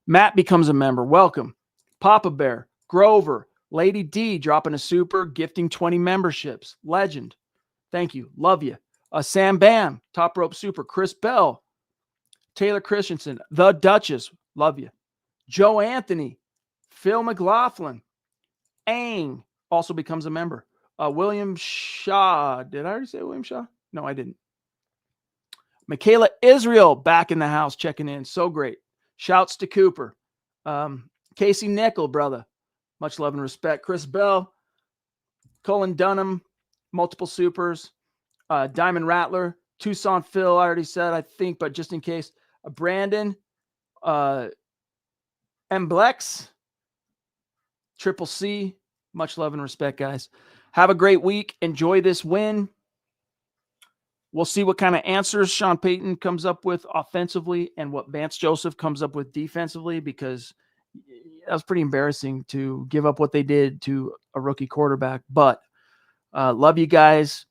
Matt becomes a member. Welcome. Papa Bear, Grover, Lady D dropping a super, gifting 20 memberships. Legend. Thank you. Love you. Sam Bam, Top Rope Super. Chris Bell, Taylor Christensen, The Duchess. Love you. Joe Anthony, Phil McLaughlin, Aang also becomes a member. William Shaw. Did I already say William Shaw? No, I didn't. Michaela Israel back in the house checking in. So great. Shouts to Cooper. Casey Nickel, brother. Much love and respect. Chris Bell. Colin Dunham. Multiple supers. Diamond Rattler. Tucson Phil, I already said, I think, but just in case. Brandon. Mblex. Triple C. Much love and respect, guys. Have a great week. Enjoy this win. We'll see what kind of answers Sean Payton comes up with offensively and what Vance Joseph comes up with defensively, because that was pretty embarrassing to give up what they did to a rookie quarterback. But love you guys.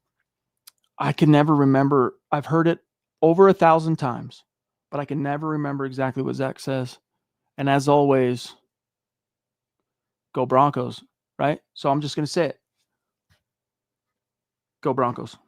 I can never remember. I've heard it over 1,000 times, but I can never remember exactly what Zach says. And as always, go Broncos, right? So I'm just going to say it. Go Broncos.